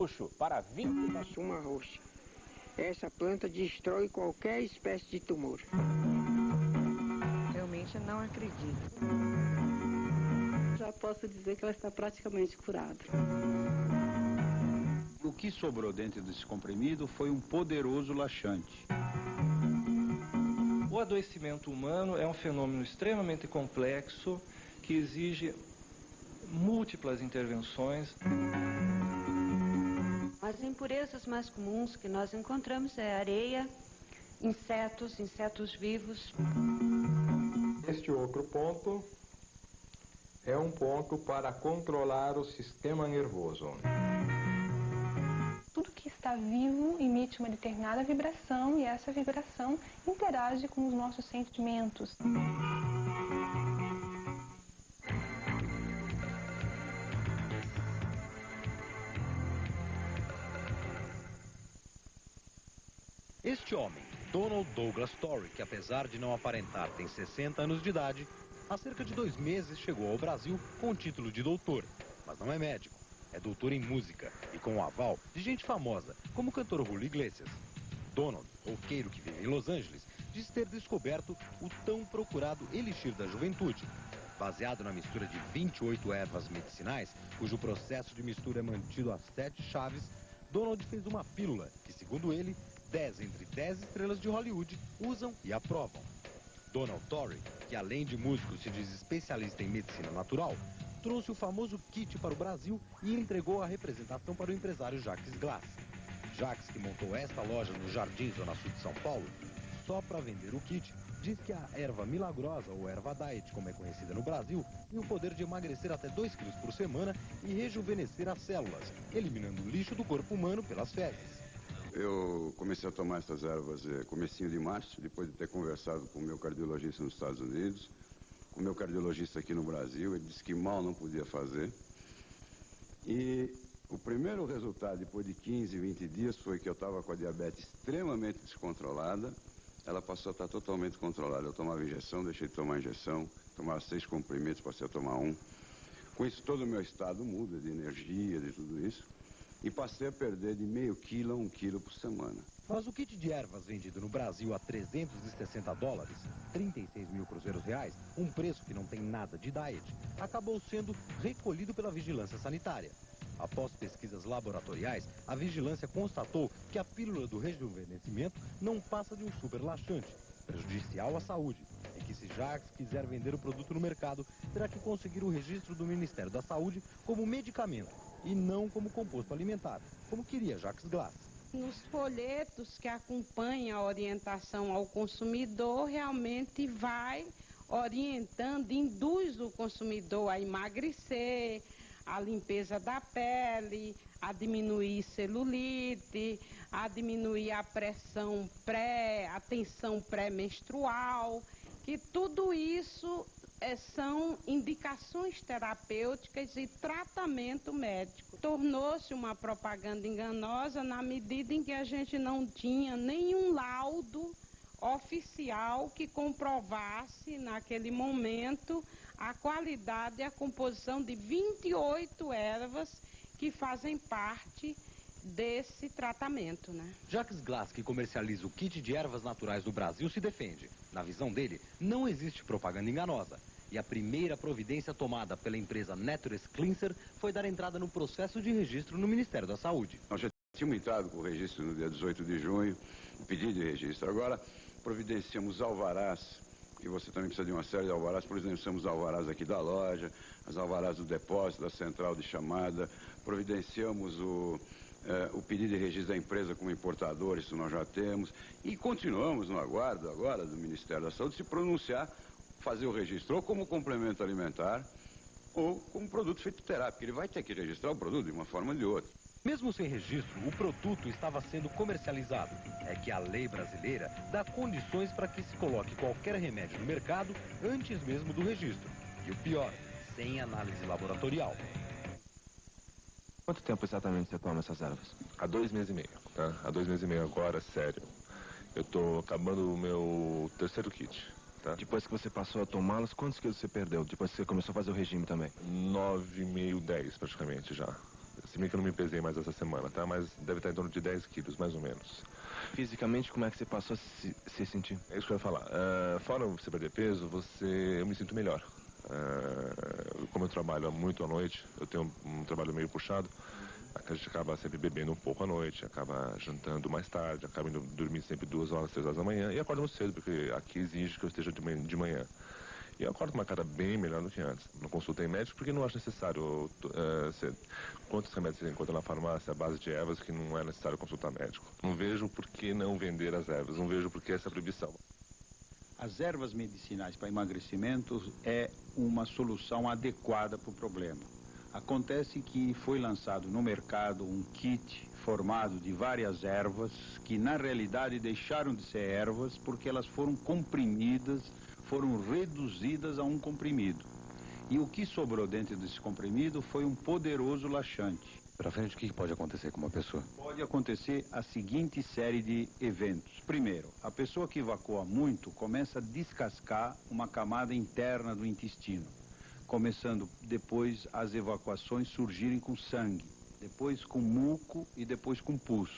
roxo para 20 da suma roxa. Essa planta destrói qualquer espécie de tumor. Realmente eu não acredito. Já posso dizer que ela está praticamente curada. O que sobrou dentro desse comprimido foi um poderoso laxante. O adoecimento humano é um fenômeno extremamente complexo que exige múltiplas intervenções. As impurezas mais comuns que nós encontramos é areia, insetos vivos. Este outro ponto é um ponto para controlar o sistema nervoso. Tudo que está vivo emite uma determinada vibração e essa vibração interage com os nossos sentimentos. Este homem, Donald Douglas Torrey, que apesar de não aparentar tem 60 anos de idade, há cerca de 2 meses chegou ao Brasil com o título de doutor, mas não é médico. É doutor em música e com o aval de gente famosa, como o cantor Julio Iglesias. Donald, roqueiro que vive em Los Angeles, diz ter descoberto o tão procurado elixir da juventude. Baseado na mistura de 28 ervas medicinais, cujo processo de mistura é mantido a 7 chaves, Donald fez uma pílula que, segundo ele, 10 entre 10 estrelas de Hollywood usam e aprovam. Donald Torrey, que além de músico se diz especialista em medicina natural, trouxe o famoso kit para o Brasil e entregou a representação para o empresário Jacques Glass. Jacques, que montou esta loja no Jardim Zona Sul de São Paulo, só para vender o kit, diz que a erva milagrosa, ou erva diet, como é conhecida no Brasil, tem o poder de emagrecer até 2 quilos por semana e rejuvenescer as células, eliminando o lixo do corpo humano pelas fezes. Eu comecei a tomar essas ervas comecinho de março, depois de ter conversado com o meu cardiologista nos Estados Unidos, com o meu cardiologista aqui no Brasil. Ele disse que mal não podia fazer. E o primeiro resultado, depois de 15, 20 dias, foi que eu estava com a diabetes extremamente descontrolada. Ela passou a estar totalmente controlada. Eu tomava injeção, deixei de tomar injeção, tomava 6 comprimidos, passei a tomar 1. Com isso todo o meu estado muda, de energia, de tudo isso. E passei a perder de meio quilo a 1 quilo por semana. Mas o kit de ervas vendido no Brasil a $360, 36 mil cruzeiros reais, um preço que não tem nada de diet, acabou sendo recolhido pela vigilância sanitária. Após pesquisas laboratoriais, a vigilância constatou que a pílula do rejuvenescimento não passa de um super laxante, prejudicial à saúde, e que se Jacques quiser vender o produto no mercado, terá que conseguir o registro do Ministério da Saúde como medicamento e não como composto alimentar, como queria Jacques Glass. Nos folhetos que acompanham a orientação ao consumidor, realmente vai orientando, induz o consumidor a emagrecer, a limpeza da pele, a diminuir celulite, a diminuir a pressão a tensão pré-menstrual, que tudo isso são indicações terapêuticas e tratamento médico. Tornou-se uma propaganda enganosa na medida em que a gente não tinha nenhum laudo oficial que comprovasse naquele momento a qualidade e a composição de 28 ervas que fazem parte desse tratamento, né? Jacques Glass, que comercializa o kit de ervas naturais do Brasil, se defende. Na visão dele, não existe propaganda enganosa. E a primeira providência tomada pela empresa Naturist Cleanser foi dar entrada no processo de registro no Ministério da Saúde. Nós já tínhamos entrado com o registro no dia 18 de junho, o pedido de registro. Agora, providenciamos alvarás, que você também precisa de uma série de alvarás. Providenciamos alvarás aqui da loja, as alvarás do depósito, da central de chamada. Providenciamos o pedido de registro da empresa como importador, isso nós já temos. E continuamos no aguardo agora do Ministério da Saúde se pronunciar, fazer o registro ou como complemento alimentar ou como produto fitoterápico, porque ele vai ter que registrar o produto de uma forma ou de outra. Mesmo sem registro, o produto estava sendo comercializado. É que a lei brasileira dá condições para que se coloque qualquer remédio no mercado antes mesmo do registro. E o pior, sem análise laboratorial. Quanto tempo exatamente você toma essas ervas? Há 2 meses e meio, tá? Há 2 meses e meio agora, sério. Eu tô acabando o meu 3º kit, tá? Depois que você passou a tomá-las, quantos quilos você perdeu? Depois que você começou a fazer o regime também? 9,5, 10 praticamente já. Se bem que eu não me pesei mais essa semana, tá? Mas deve estar em torno de 10 quilos, mais ou menos. Fisicamente, como é que você passou a se sentir? É isso que eu ia falar. Fora você perder peso, eu me sinto melhor. Como eu trabalho muito à noite, eu tenho um trabalho meio puxado, a gente acaba sempre bebendo um pouco à noite, acaba jantando mais tarde, acaba indo dormir sempre 2 horas, 3 horas da manhã, e acordo muito cedo, porque aqui exige que eu esteja de manhã. E eu acordo com uma cara bem melhor do que antes. Não consultei médico porque não acho necessário. Quantos remédios você encontra na farmácia à base de ervas que não é necessário consultar médico? Não vejo por que não vender as ervas, não vejo por que essa proibição. As ervas medicinais para emagrecimento é uma solução adequada para o problema. Acontece que foi lançado no mercado um kit formado de várias ervas que na realidade deixaram de ser ervas porque elas foram comprimidas, foram reduzidas a um comprimido. E o que sobrou dentro desse comprimido foi um poderoso laxante. Para frente, o que pode acontecer com uma pessoa? Pode acontecer a seguinte série de eventos. Primeiro, a pessoa que evacua muito começa a descascar uma camada interna do intestino, começando depois as evacuações surgirem com sangue, depois com muco e depois com pus.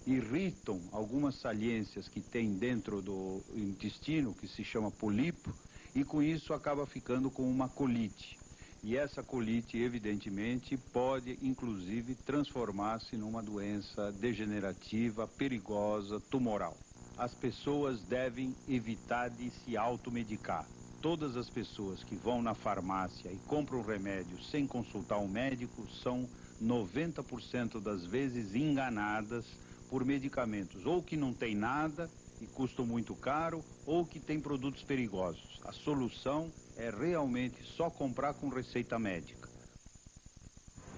Irritam algumas saliências que tem dentro do intestino, que se chama pólipo, e com isso acaba ficando com uma colite. E essa colite, evidentemente, pode, inclusive, transformar-se numa doença degenerativa, perigosa, tumoral. As pessoas devem evitar de se automedicar. Todas as pessoas que vão na farmácia e compram remédio sem consultar um médico são 90% das vezes enganadas por medicamentos ou que não tem nada e custam muito caro ou que tem produtos perigosos. A solução é realmente só comprar com receita médica.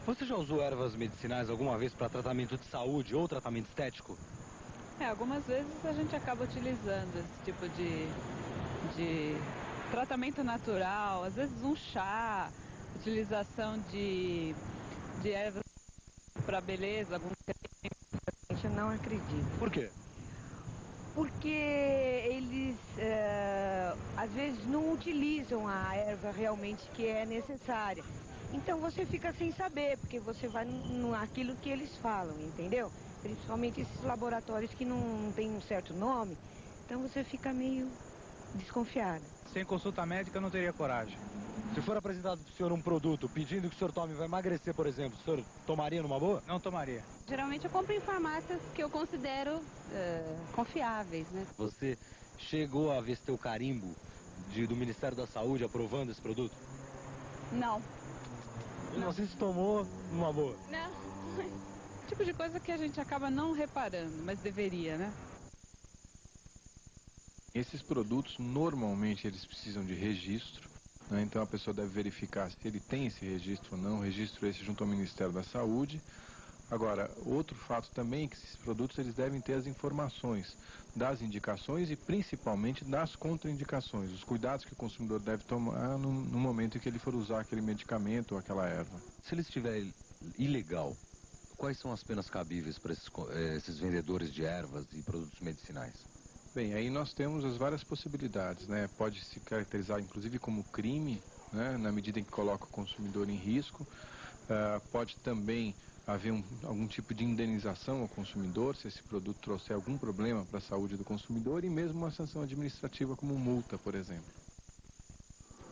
Você já usou ervas medicinais alguma vez para tratamento de saúde ou tratamento estético? Algumas vezes a gente acaba utilizando esse tipo de tratamento natural, às vezes um chá, utilização de ervas para beleza, algum Eu não acredito. Por quê? Porque eles, às vezes, não utilizam a erva realmente que é necessária. Então você fica sem saber, porque você vai naquilo que eles falam, entendeu? Principalmente esses laboratórios que não têm um certo nome, então você fica meio desconfiado. Sem consulta médica eu não teria coragem. Se for apresentado para o senhor um produto pedindo que o senhor tome vai emagrecer, por exemplo, o senhor tomaria numa boa? Não tomaria. Geralmente eu compro em farmácias que eu considero confiáveis, né? Você chegou a ver se o carimbo do Ministério da Saúde aprovando esse produto? Não. Você se tomou numa boa? Não. Tipo de coisa que a gente acaba não reparando, mas deveria, né? Esses produtos, normalmente, eles precisam de registro, né? Então a pessoa deve verificar se ele tem esse registro ou não, registro esse junto ao Ministério da Saúde. Agora, outro fato também é que esses produtos eles devem ter as informações das indicações e principalmente das contraindicações, os cuidados que o consumidor deve tomar no momento em que ele for usar aquele medicamento ou aquela erva. Se ele estiver ilegal, quais são as penas cabíveis para esses vendedores de ervas e produtos medicinais? Bem, aí nós temos as várias possibilidades, né? Pode se caracterizar inclusive como crime, né? Na medida em que coloca o consumidor em risco. Pode também haver algum tipo de indenização ao consumidor se esse produto trouxer algum problema para a saúde do consumidor e mesmo uma sanção administrativa como multa, por exemplo.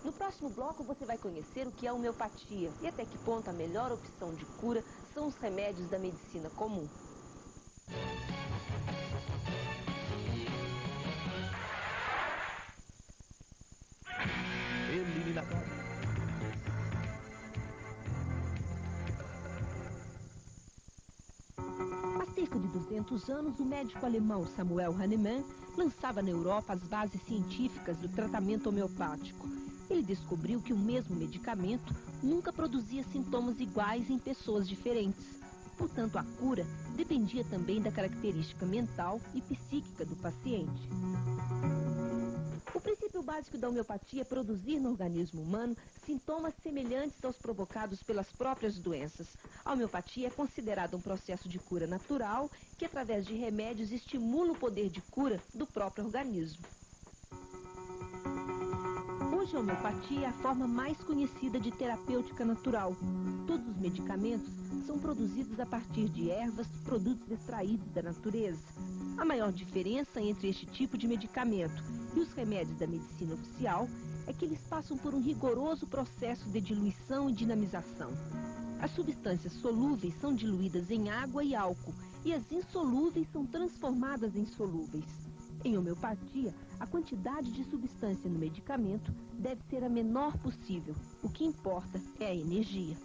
No próximo bloco você vai conhecer o que é homeopatia e até que ponto a melhor opção de cura são os remédios da medicina comum. Eliminatório. Há cerca de 200 anos, o médico alemão Samuel Hahnemann lançava na Europa as bases científicas do tratamento homeopático. Ele descobriu que o mesmo medicamento nunca produzia sintomas iguais em pessoas diferentes. Portanto, a cura dependia também da característica mental e psíquica do paciente. O princípio básico da homeopatia é produzir no organismo humano sintomas semelhantes aos provocados pelas próprias doenças. A homeopatia é considerada um processo de cura natural que, através de remédios, estimula o poder de cura do próprio organismo. Hoje, a homeopatia é a forma mais conhecida de terapêutica natural. Todos os medicamentos são produzidos a partir de ervas, produtos extraídos da natureza. A maior diferença entre este tipo de medicamento e os remédios da medicina oficial é que eles passam por um rigoroso processo de diluição e dinamização. As substâncias solúveis são diluídas em água e álcool e as insolúveis são transformadas em solúveis. Em homeopatia, a quantidade de substância no medicamento deve ser a menor possível. O que importa é a energia.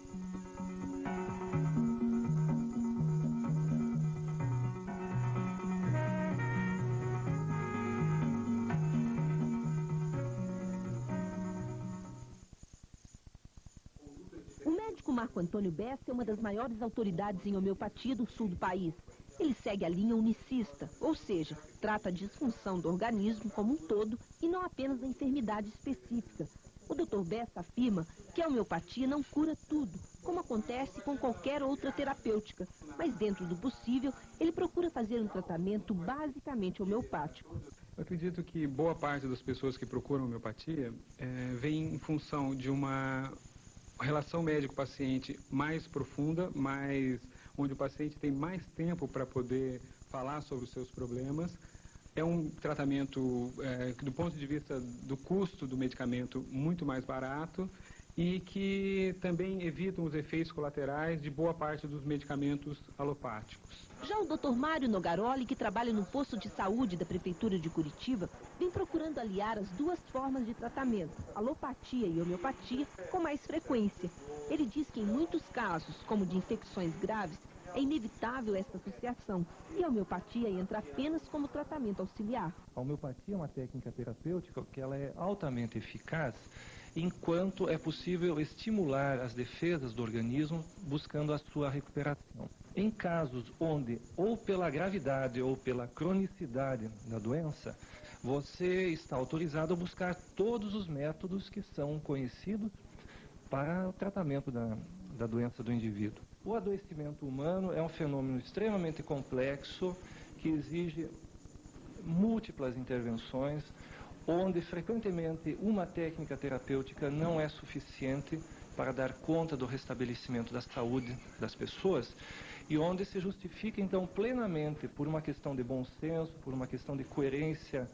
O médico Marco Antônio Bessa é uma das maiores autoridades em homeopatia do sul do país. Ele segue a linha unicista, ou seja, trata a disfunção do organismo como um todo e não apenas da enfermidade específica. O Dr. Bessa afirma que a homeopatia não cura tudo, como acontece com qualquer outra terapêutica, mas dentro do possível, ele procura fazer um tratamento basicamente homeopático. Eu acredito que boa parte das pessoas que procuram homeopatia vem em função de uma relação médico-paciente mais profunda, onde o paciente tem mais tempo para poder falar sobre os seus problemas. É um tratamento, do ponto de vista do custo do medicamento, muito mais barato e que também evitam os efeitos colaterais de boa parte dos medicamentos alopáticos. Já o Dr. Mário Nogaroli, que trabalha no posto de saúde da Prefeitura de Curitiba, vem procurando aliar as duas formas de tratamento, alopatia e homeopatia, com mais frequência. Ele diz que em muitos casos, como de infecções graves, é inevitável esta associação e a homeopatia entra apenas como tratamento auxiliar. A homeopatia é uma técnica terapêutica que ela é altamente eficaz enquanto é possível estimular as defesas do organismo buscando a sua recuperação. Em casos onde, ou pela gravidade ou pela cronicidade da doença, você está autorizado a buscar todos os métodos que são conhecidos para o tratamento da doença do indivíduo. O adoecimento humano é um fenômeno extremamente complexo que exige múltiplas intervenções, onde frequentemente uma técnica terapêutica não é suficiente para dar conta do restabelecimento da saúde das pessoas e onde se justifica então plenamente por uma questão de bom senso, por uma questão de coerência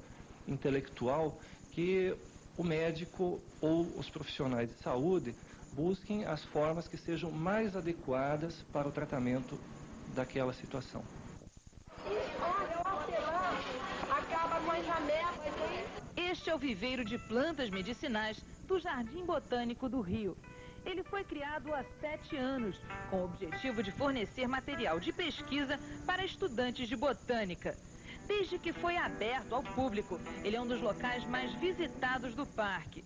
intelectual, que o médico ou os profissionais de saúde busquem as formas que sejam mais adequadas para o tratamento daquela situação. Este é o viveiro de plantas medicinais do Jardim Botânico do Rio. Ele foi criado há 7 anos, com o objetivo de fornecer material de pesquisa para estudantes de botânica. Desde que foi aberto ao público, ele é um dos locais mais visitados do parque.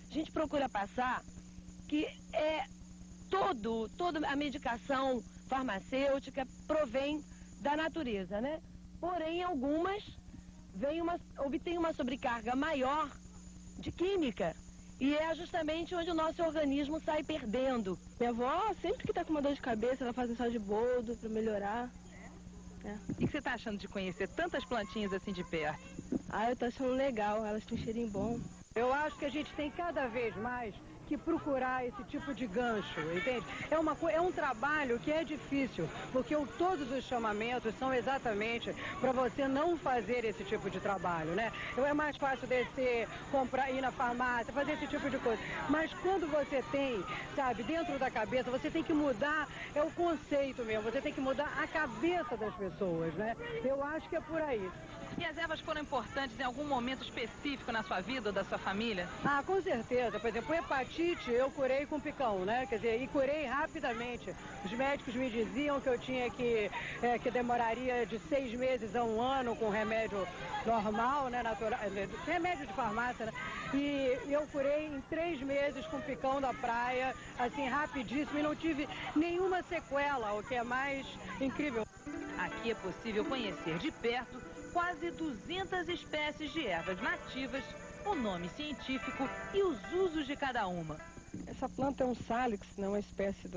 A gente procura passar que toda a medicação farmacêutica provém da natureza, né? Porém, algumas obtêm uma sobrecarga maior de química. E é justamente onde o nosso organismo sai perdendo. Minha avó, sempre que está com uma dor de cabeça, ela faz um chá de boldo para melhorar. E o que você está achando de conhecer tantas plantinhas assim de perto? Eu tô achando legal, elas têm um cheirinho bom. Eu acho que a gente tem cada vez mais que procurar esse tipo de gancho, entende? É um trabalho que é difícil, porque todos os chamamentos são exatamente para você não fazer esse tipo de trabalho, né? Então é mais fácil descer, comprar, ir na farmácia, fazer esse tipo de coisa. Mas quando você tem, sabe, dentro da cabeça, você tem que mudar, o conceito mesmo, você tem que mudar a cabeça das pessoas, né? Eu acho que é por aí. E as ervas foram importantes em algum momento específico na sua vida ou da sua família? Com certeza. Por exemplo, hepatite eu curei com picão, né? Quer dizer, e curei rapidamente. Os médicos me diziam que eu tinha que demoraria de 6 meses a 1 ano com remédio normal, né? Natural, remédio de farmácia, né? E eu curei em 3 meses com picão da praia, assim, rapidíssimo, e não tive nenhuma sequela, o que é mais incrível. Aqui é possível conhecer de perto quase 200 espécies de ervas nativas, o nome científico e os usos de cada uma. Essa planta é um Salix, né, uma espécie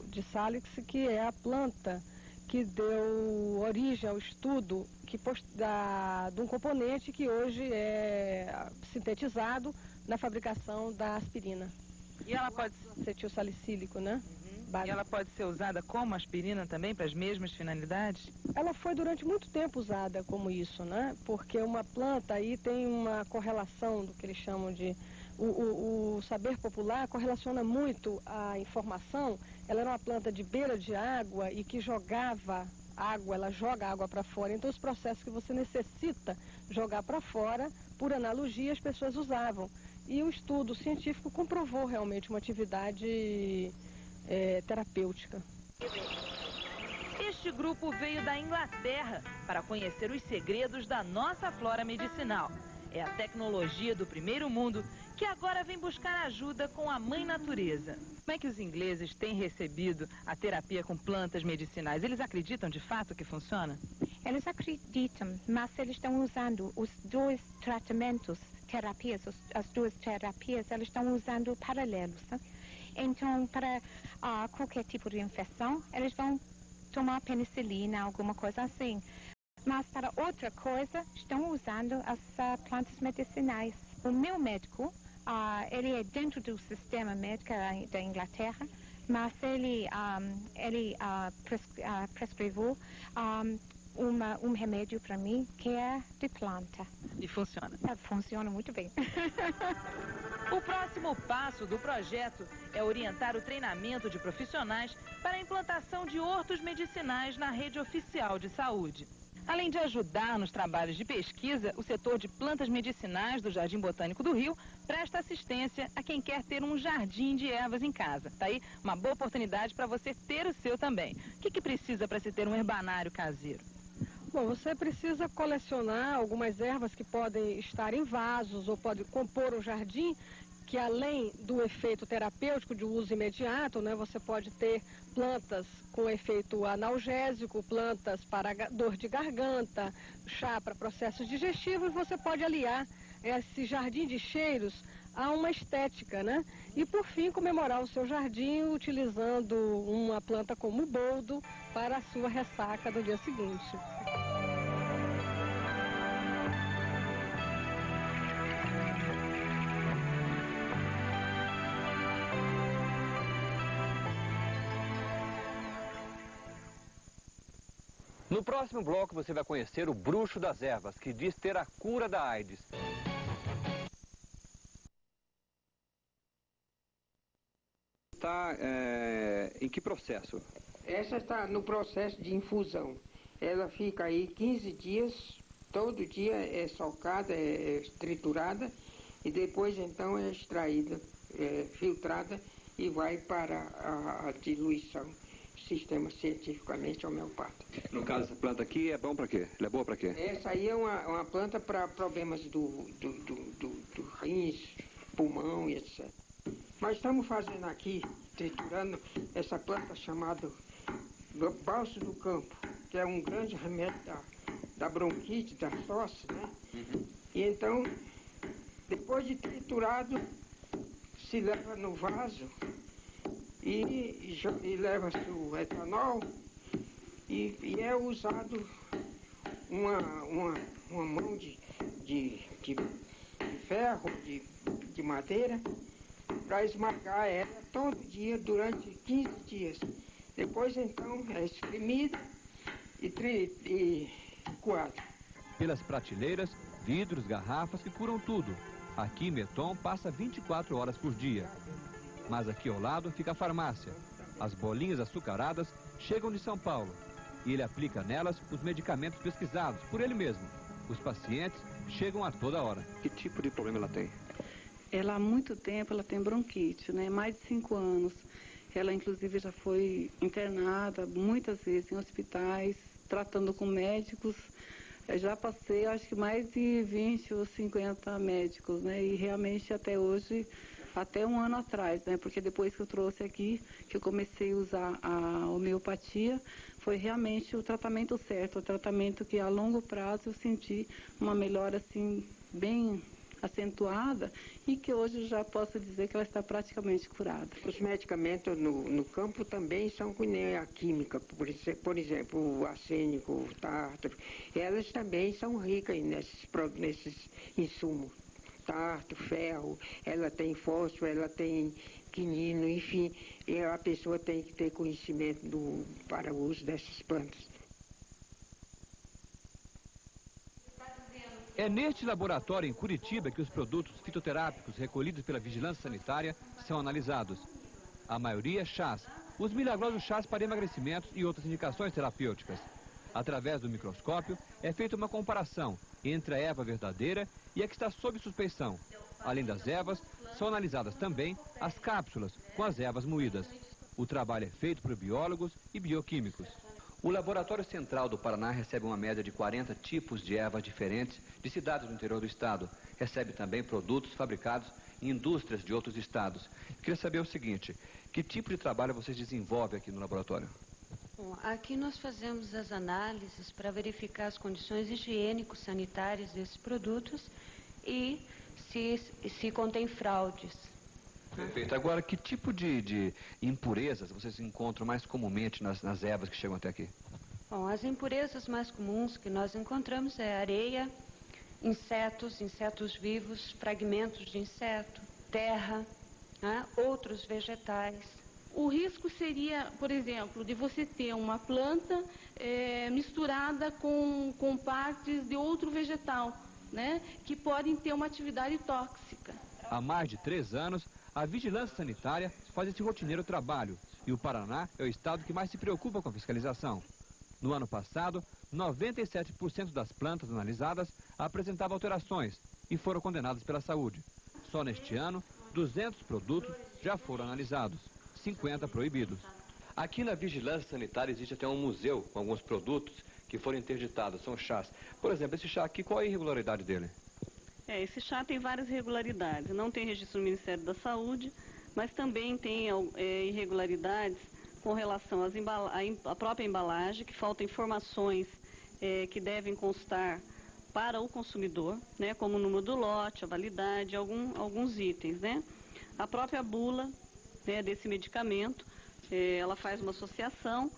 de Salix, que é a planta que deu origem ao estudo de um componente que hoje é sintetizado na fabricação da aspirina. E ela pode ser acetilsalicílico, né? E ela pode ser usada como aspirina também, para as mesmas finalidades? Ela foi durante muito tempo usada como isso, né? Porque uma planta aí tem uma correlação do que eles chamam de... O saber popular correlaciona muito a informação. Ela era uma planta de beira de água e que jogava água, ela joga água para fora. Então, os processos que você necessita jogar para fora, por analogia, as pessoas usavam. E o estudo científico comprovou realmente uma atividade terapêutica. Este grupo veio da Inglaterra para conhecer os segredos da nossa flora medicinal. É a tecnologia do primeiro mundo que agora vem buscar ajuda com a mãe natureza. Como é que os ingleses têm recebido a terapia com plantas medicinais? Eles acreditam de fato que funciona? Eles acreditam, mas eles estão usando os dois tratamentos, as duas terapias, eles estão usando paralelos. Né? Então, para qualquer tipo de infecção, eles vão tomar penicilina, alguma coisa assim. Mas para outra coisa, estão usando as plantas medicinais. O meu médico, ele é dentro do sistema médico da Inglaterra, mas ele prescreveu um remédio para mim que é de planta. E funciona? Funciona muito bem. O próximo passo do projeto é orientar o treinamento de profissionais para a implantação de hortos medicinais na rede oficial de saúde. Além de ajudar nos trabalhos de pesquisa, o setor de plantas medicinais do Jardim Botânico do Rio presta assistência a quem quer ter um jardim de ervas em casa. Tá aí uma boa oportunidade para você ter o seu também. O que precisa para se ter um herbanário caseiro? Bom, você precisa colecionar algumas ervas que podem estar em vasos ou pode compor um jardim, que além do efeito terapêutico de uso imediato, né, você pode ter plantas com efeito analgésico, plantas para dor de garganta, chá para processos digestivos, você pode aliar esse jardim de cheiros a uma estética, né? E por fim, comemorar o seu jardim utilizando uma planta como o boldo para a sua ressaca do dia seguinte. No próximo bloco você vai conhecer o bruxo das ervas, que diz ter a cura da AIDS. Está em que processo? Essa está no processo de infusão. Ela fica aí 15 dias, todo dia é socada, é triturada e depois então é extraída, filtrada e vai para a diluição. Sistema cientificamente homeopático. No caso, essa planta aqui é bom para quê? Ela é boa para quê? Essa aí é uma planta para problemas do rins, pulmão e etc. Nós estamos fazendo aqui, triturando essa planta chamada balso do campo, que é um grande remédio da bronquite, da tosse, né? E então, depois de triturado, se leva no vaso e leva-se o etanol e é usado uma mão de ferro, de madeira, para esmagar ela todo dia durante 15 dias. Depois então é espremida e coada. Pelas prateleiras, vidros, garrafas que curam tudo. Aqui Meton passa 24 horas por dia. Mas aqui ao lado fica a farmácia. As bolinhas açucaradas chegam de São Paulo e ele aplica nelas os medicamentos pesquisados por ele mesmo. Os pacientes chegam a toda hora. Que tipo de problema ela tem? Ela há muito tempo ela tem bronquite, né? Mais de 5 anos. Ela inclusive já foi internada muitas vezes em hospitais, tratando com médicos. Eu já passei acho que mais de 20 ou 50 médicos, né? E realmente até hoje, até um ano atrás, né? Porque depois que eu trouxe aqui, que eu comecei a usar a homeopatia, foi realmente o tratamento certo, o tratamento que a longo prazo eu senti uma melhora assim bem acentuada e que hoje já posso dizer que ela está praticamente curada. Os medicamentos no campo também são como a química, por exemplo, o arsênico, o tártaro, elas também são ricas nesses insumos. Tártaro, ferro, ela tem fósforo, ela tem quinino, enfim, e a pessoa tem que ter conhecimento para o uso dessas plantas. É neste laboratório em Curitiba que os produtos fitoterápicos recolhidos pela Vigilância Sanitária são analisados. A maioria chás, os milagrosos chás para emagrecimentos e outras indicações terapêuticas. Através do microscópio é feita uma comparação entre a erva verdadeira e a que está sob suspeição. Além das ervas, são analisadas também as cápsulas com as ervas moídas. O trabalho é feito por biólogos e bioquímicos. O Laboratório Central do Paraná recebe uma média de 40 tipos de ervas diferentes de cidades do interior do estado. Recebe também produtos fabricados em indústrias de outros estados. Queria saber o seguinte, que tipo de trabalho vocês desenvolvem aqui no laboratório? Bom, aqui nós fazemos as análises para verificar as condições higiênico-sanitárias desses produtos e se contém fraudes. Perfeito. Agora, que tipo de impurezas vocês encontram mais comumente nas ervas que chegam até aqui? Bom, as impurezas mais comuns que nós encontramos é areia, insetos vivos, fragmentos de inseto, terra, né, outros vegetais. O risco seria, por exemplo, de você ter uma planta misturada com partes de outro vegetal, né, que podem ter uma atividade tóxica. Há mais de 3 anos, a Vigilância Sanitária faz esse rotineiro trabalho e o Paraná é o estado que mais se preocupa com a fiscalização. No ano passado, 97% das plantas analisadas apresentavam alterações e foram condenadas pela saúde. Só neste ano, 200 produtos já foram analisados, 50 proibidos. Aqui na Vigilância Sanitária existe até um museu com alguns produtos que foram interditados, são chás. Por exemplo, esse chá aqui, qual é a irregularidade dele? Esse chá tem várias irregularidades. Não tem registro no Ministério da Saúde, mas também tem irregularidades com relação à própria embalagem, que faltam informações que devem constar para o consumidor, né, como o número do lote, a validade, alguns itens, né? A própria bula, né, desse medicamento, ela faz uma associação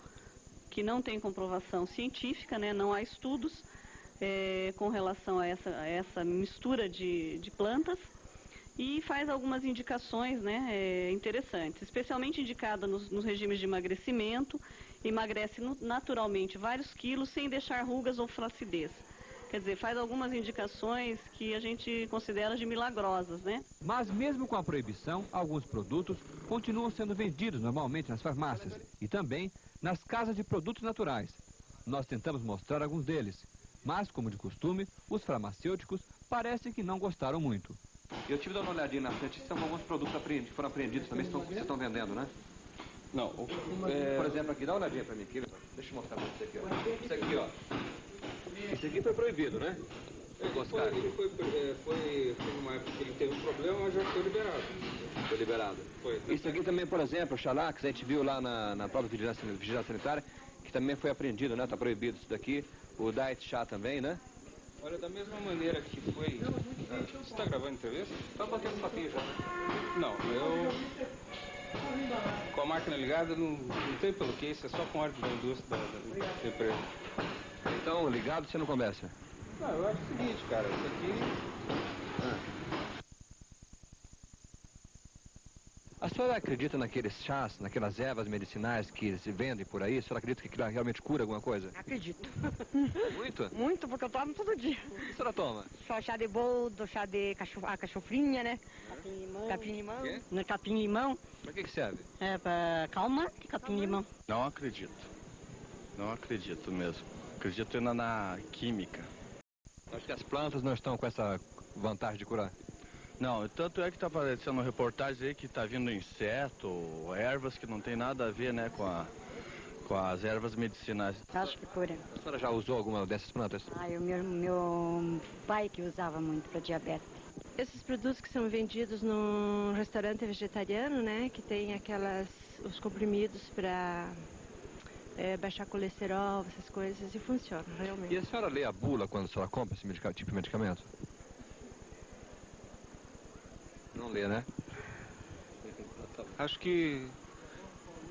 que não tem comprovação científica, né, não há estudos com relação a essa mistura de plantas e faz algumas indicações, né, interessantes, especialmente indicada nos regimes de emagrecimento, emagrece naturalmente vários quilos sem deixar rugas ou flacidez. Quer dizer, faz algumas indicações que a gente considera de milagrosas, né? Mas mesmo com a proibição, alguns produtos continuam sendo vendidos normalmente nas farmácias e também nas casas de produtos naturais. Nós tentamos mostrar alguns deles, mas, como de costume, os farmacêuticos parecem que não gostaram muito. Eu tive dado uma olhadinha na frente, são alguns produtos que foram apreendidos também, que vocês estão vendendo, né? Não. Por exemplo, aqui, dá uma olhadinha pra mim aqui. Deixa eu mostrar pra você aqui, ó. Isso aqui, ó. Esse aqui foi proibido, né? Foi numa época que ele teve um problema, mas já foi liberado. Foi liberado. Foi. Isso aqui também, por exemplo, o Xalax, a gente viu lá na própria vigilância sanitária, que também foi apreendido, né? Tá proibido isso daqui. O Diet Chá também, né? Olha, da mesma maneira que foi... Você está gravando entrevista? Tá batendo papinho já. Não, eu... Com a máquina ligada, não tem pelo que isso, é só com ordem da indústria da empresa. Então, ligado, você não conversa? Não, eu acho o seguinte, cara, isso aqui... A senhora acredita naqueles chás, naquelas ervas medicinais que se vendem por aí? A senhora acredita que aquilo realmente cura alguma coisa? Acredito. Muito? Muito, porque eu tomo todo dia. O que a senhora toma? Só chá de boldo, chá de cachofrinha, né? Capim-limão. No capim-limão. Pra que serve? É pra calmar, capim-limão. Não acredito. Não acredito mesmo. Acredito ainda na química. Acho que as plantas não estão com essa vantagem de curar. Não, tanto é que está aparecendo reportagem aí que está vindo inseto, ervas que não tem nada a ver, né, com as ervas medicinais. Acho que cura. A senhora já usou alguma dessas plantas? O meu pai que usava muito para diabetes. Esses produtos que são vendidos num restaurante vegetariano, né, que tem os comprimidos para baixar colesterol, essas coisas, e funciona realmente. E a senhora lê a bula quando a senhora compra esse tipo de medicamento? Não lê, né? Acho que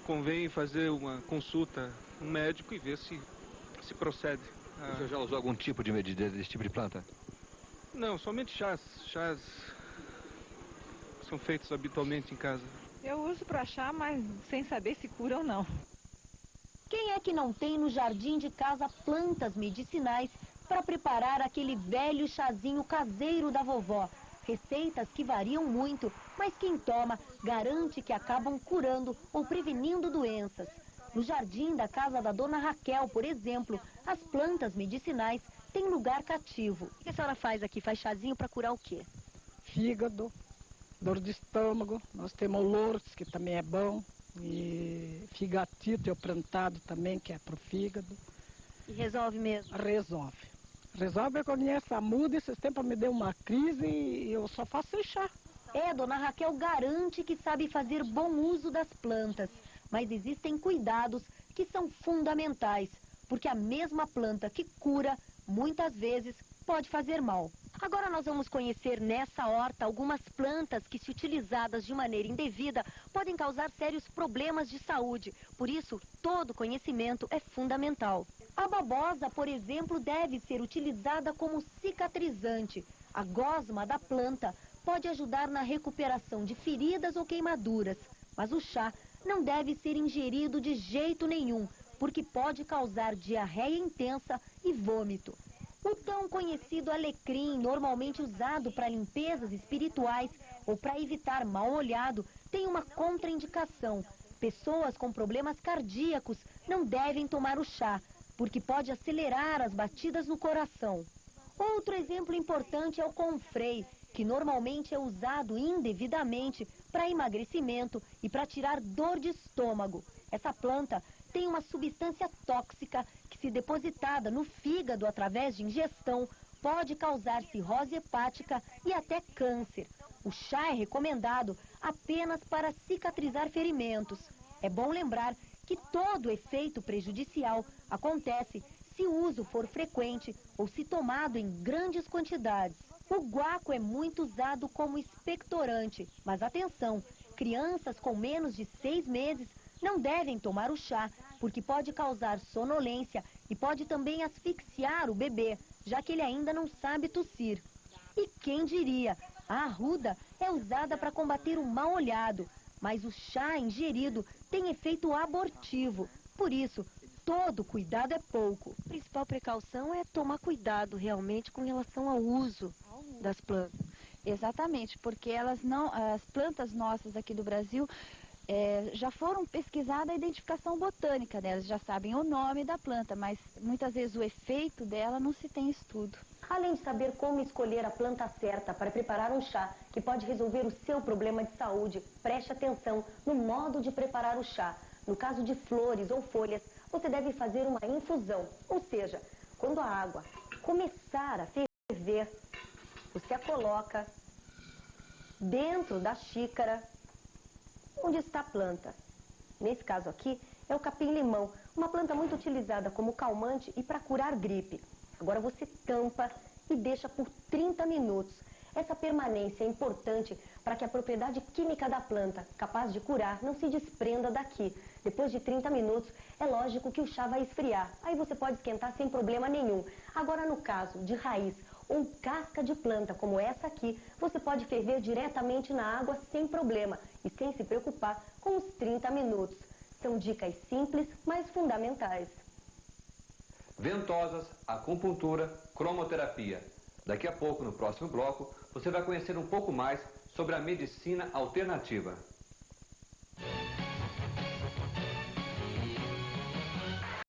convém fazer uma consulta com um médico e ver se procede. O senhor já usou algum tipo desse tipo de planta? Não, somente chás. Chás são feitos habitualmente em casa. Eu uso para chá, mas sem saber se cura ou não. Quem é que não tem no jardim de casa plantas medicinais para preparar aquele velho chazinho caseiro da vovó? Receitas que variam muito, mas quem toma garante que acabam curando ou prevenindo doenças. No jardim da casa da dona Raquel, por exemplo, as plantas medicinais têm lugar cativo. O que a senhora faz aqui? Faz chazinho para curar o quê? Fígado, dor de estômago, nós temos lourdes, que também é bom, e figatito é o plantado também, que é pro fígado. E resolve mesmo? Resolve. Resolve, eu conheço a muda, esses tempos me deu uma crise e eu só faço chá. Dona Raquel garante que sabe fazer bom uso das plantas, mas existem cuidados que são fundamentais, porque a mesma planta que cura, muitas vezes, pode fazer mal. Agora nós vamos conhecer nessa horta algumas plantas que, se utilizadas de maneira indevida, podem causar sérios problemas de saúde. Por isso, todo conhecimento é fundamental. A babosa, por exemplo, deve ser utilizada como cicatrizante. A gosma da planta pode ajudar na recuperação de feridas ou queimaduras, mas o chá não deve ser ingerido de jeito nenhum, porque pode causar diarreia intensa e vômito. O tão conhecido alecrim, normalmente usado para limpezas espirituais ou para evitar mal-olhado, tem uma contraindicação. Pessoas com problemas cardíacos não devem tomar o chá, porque pode acelerar as batidas no coração. Outro exemplo importante é o confrei, que normalmente é usado indevidamente para emagrecimento e para tirar dor de estômago. Essa planta tem uma substância tóxica que, se depositada no fígado através de ingestão, pode causar cirrose hepática e até câncer. O chá é recomendado apenas para cicatrizar ferimentos. É bom lembrar que todo efeito prejudicial acontece se o uso for frequente ou se tomado em grandes quantidades. O guaco é muito usado como expectorante, mas atenção, crianças com menos de 6 meses não devem tomar o chá, porque pode causar sonolência e pode também asfixiar o bebê, já que ele ainda não sabe tossir. E quem diria, a arruda é usada para combater o mal-olhado, mas o chá ingerido tem efeito abortivo. Por isso, todo cuidado é pouco. A principal precaução é tomar cuidado realmente com relação ao uso das plantas. Exatamente, porque as plantas nossas aqui do Brasil já foram pesquisadas a identificação botânica delas, já sabem o nome da planta, mas muitas vezes o efeito dela não se tem estudo. Além de saber como escolher a planta certa para preparar um chá que pode resolver o seu problema de saúde, preste atenção no modo de preparar o chá. No caso de flores ou folhas, você deve fazer uma infusão, ou seja, quando a água começar a ferver, você a coloca dentro da xícara onde está a planta. Nesse caso aqui, é o capim-limão, uma planta muito utilizada como calmante e para curar gripe. Agora você tampa e deixa por 30 minutos. Essa permanência é importante para que a propriedade química da planta, capaz de curar, não se desprenda daqui. Depois de 30 minutos, é lógico que o chá vai esfriar. Aí você pode esquentar sem problema nenhum. Agora, no caso de raiz ou casca de planta como essa aqui, você pode ferver diretamente na água sem problema e sem se preocupar com os 30 minutos. São dicas simples, mas fundamentais. Ventosas, acupuntura, cromoterapia. Daqui a pouco, no próximo bloco, você vai conhecer um pouco mais sobre a medicina alternativa.